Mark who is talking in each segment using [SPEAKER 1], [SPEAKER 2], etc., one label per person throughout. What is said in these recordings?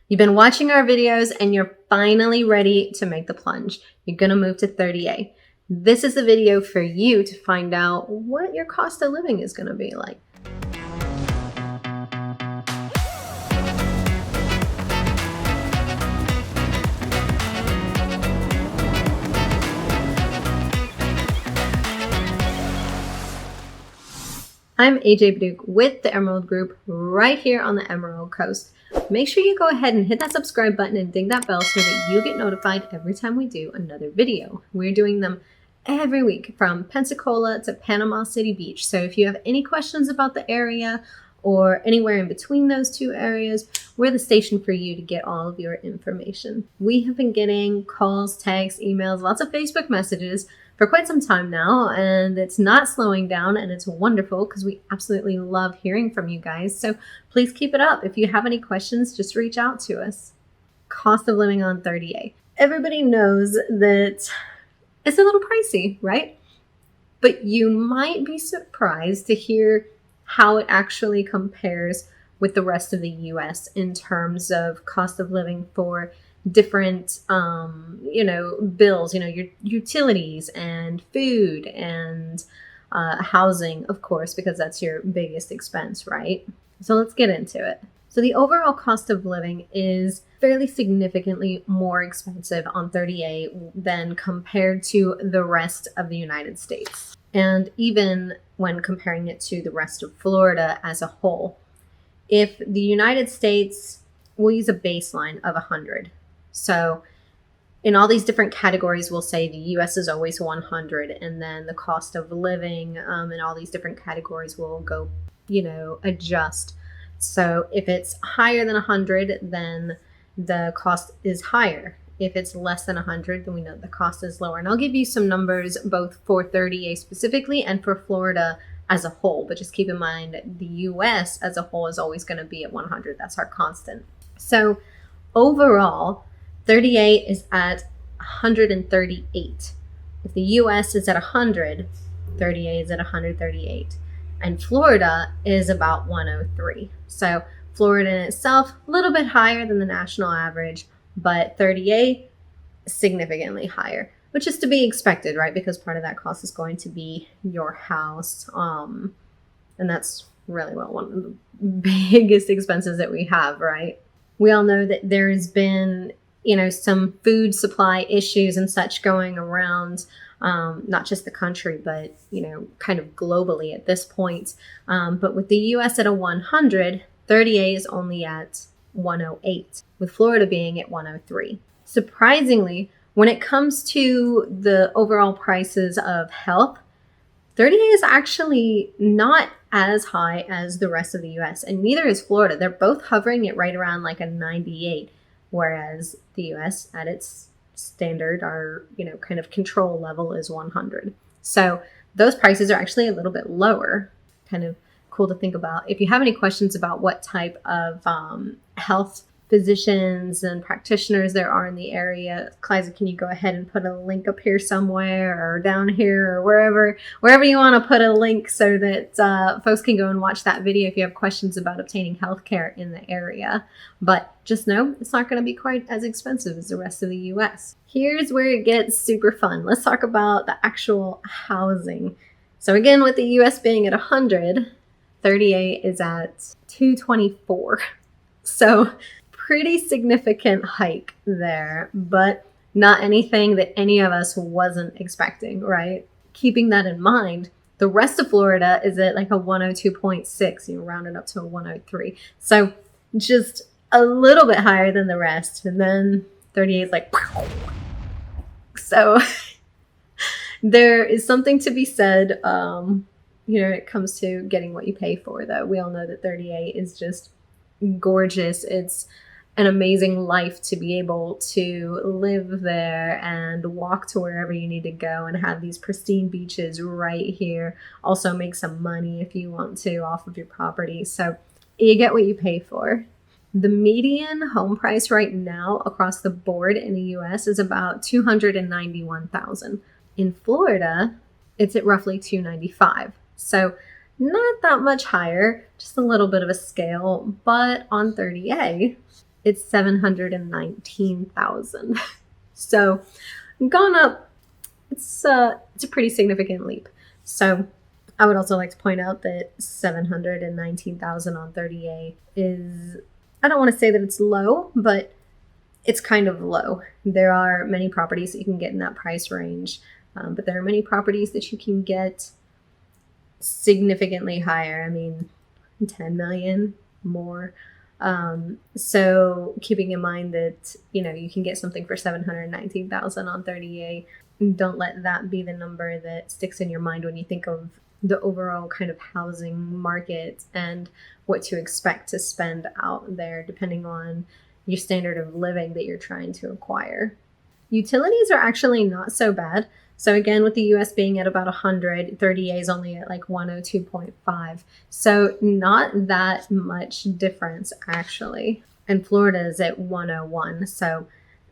[SPEAKER 1] You've been watching our videos and you're finally ready to make the plunge. You're going to move to 30A. This is the video for you to find out what your cost of living is going to be like. I'm AJ Baduke with the Emerald Group right here on the Emerald Coast. Make sure you go ahead and hit that subscribe button and ding that bell so that you get notified every time we do another video. We're doing them every week from Pensacola to Panama City Beach. So if you have any questions about the area or anywhere in between those two areas, we're the station for you to get all of your information. We have been getting calls, texts, emails, lots of Facebook messages for quite some time now, and it's not slowing down, and it's wonderful because we absolutely love hearing from you guys. So please keep it up. If you have any questions, just reach out to us. Cost of living on 30A. Everybody knows that it's a little pricey, right? But you might be surprised to hear how it actually compares with the rest of the US in terms of cost of living for different, bills, your utilities and food and housing, of course, because that's your biggest expense, right? So let's get into it. So the overall cost of living is fairly significantly more expensive on 30A than compared to the rest of the United States. And even when comparing it to the rest of Florida as a whole, if the United States, we'll use a baseline of 100. So in all these different categories, we'll say the US is always 100, and then the cost of living in all these different categories will go, adjust. So if it's higher than 100, then the cost is higher. If it's less than 100, then we know the cost is lower. And I'll give you some numbers both for 30A specifically and for Florida as a whole. But just keep in mind, the US as a whole is always going to be at 100. That's our constant. So overall, 30A is at 138. If the US is at 100, 30A is at 138. And Florida is about 103. So Florida in itself, a little bit higher than the national average, but 30A significantly higher, which is to be expected, right? Because part of that cost is going to be your house. And that's really one of the biggest expenses that we have, right? We all know that there's been some food supply issues and such going around, not just the country, but, kind of globally at this point. But with the US at a 100, 30A is only at 108, with Florida being at 103. Surprisingly, when it comes to the overall prices of health, 30A is actually not as high as the rest of the US, and neither is Florida. They're both hovering at right around like a 98. Whereas the US at its standard, our, kind of control level is 100. So those prices are actually a little bit lower. Kind of cool to think about. If you have any questions about what type of health physicians and practitioners there are in the area, Kliza, can you go ahead and put a link up here somewhere or down here or wherever you want to put a link so that folks can go and watch that video if you have questions about obtaining healthcare in the area. But just know it's not going to be quite as expensive as the rest of the US. Here's where it gets super fun. Let's talk about the actual housing. So again, with the US being at 100, 30A is at 224. So pretty significant hike there, but not anything that any of us wasn't expecting, right? Keeping that in mind, the rest of Florida is at like a 102.6, rounded up to a 103. So just a little bit higher than the rest. And then 38 is like, so there is something to be said, when it comes to getting what you pay for, though. We all know that 38 is just gorgeous. It's an amazing life to be able to live there and walk to wherever you need to go and have these pristine beaches right here. Also make some money if you want to off of your property. So you get what you pay for. The median home price right now across the board in the US is about $291,000. In Florida, it's at roughly $295,000. So not that much higher, just a little bit of a scale. But on 30A, it's 719,000. So gone up. It's a pretty significant leap. So I would also like to point out that 719,000 on 30A is, I don't want to say that it's low, but it's kind of low. There are many properties that you can get in that price range, but there are many properties that you can get significantly higher. I mean, 10 million more. So keeping in mind that, you know, you can get something for 719,000 on 30A. Don't let that be the number that sticks in your mind when you think of the overall kind of housing market and what to expect to spend out there depending on your standard of living that you're trying to acquire. Utilities are actually not so bad. So again, with the US being at about 100, 30A is only at like 102.5. So not that much difference actually. And Florida is at 101. So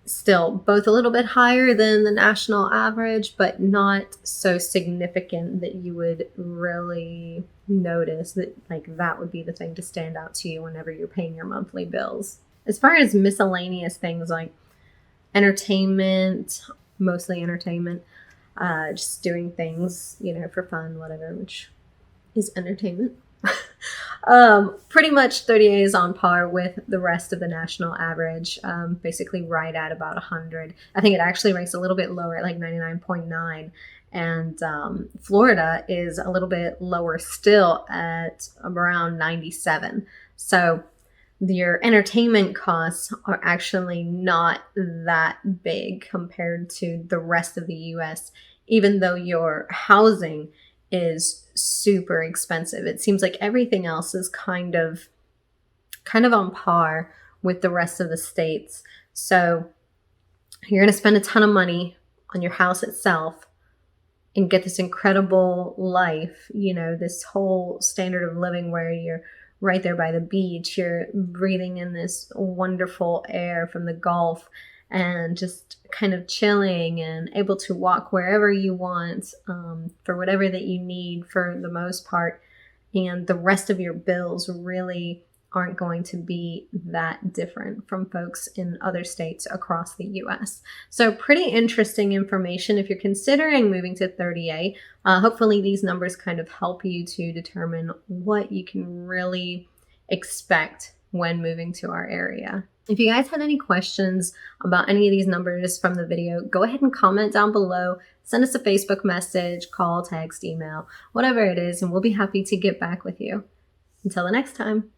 [SPEAKER 1] still both a little bit higher than the national average, but not so significant that you would really notice that like that would be the thing to stand out to you whenever you're paying your monthly bills. As far as miscellaneous things like entertainment, mostly entertainment, just doing things, you know, for fun, whatever, which is entertainment. Pretty much 30A is on par with the rest of the national average, basically right at about 100. I think it actually ranks a little bit lower at like 99.9. And Florida is a little bit lower still at around 97. So your entertainment costs are actually not that big compared to the rest of the US, even though your housing is super expensive. It seems like everything else is kind of on par with the rest of the states. So you're going to spend a ton of money on your house itself and get this incredible life, you know, this whole standard of living where you're right there by the beach, you're breathing in this wonderful air from the Gulf and just kind of chilling and able to walk wherever you want, for whatever that you need for the most part. And the rest of your bills really aren't going to be that different from folks in other states across the US. So pretty interesting information if you're considering moving to 30A. Hopefully these numbers kind of help you to determine what you can really expect when moving to our area. If you guys had any questions about any of these numbers from the video, go ahead and comment down below. Send us a Facebook message, call, text, email, whatever it is, and we'll be happy to get back with you. Until the next time.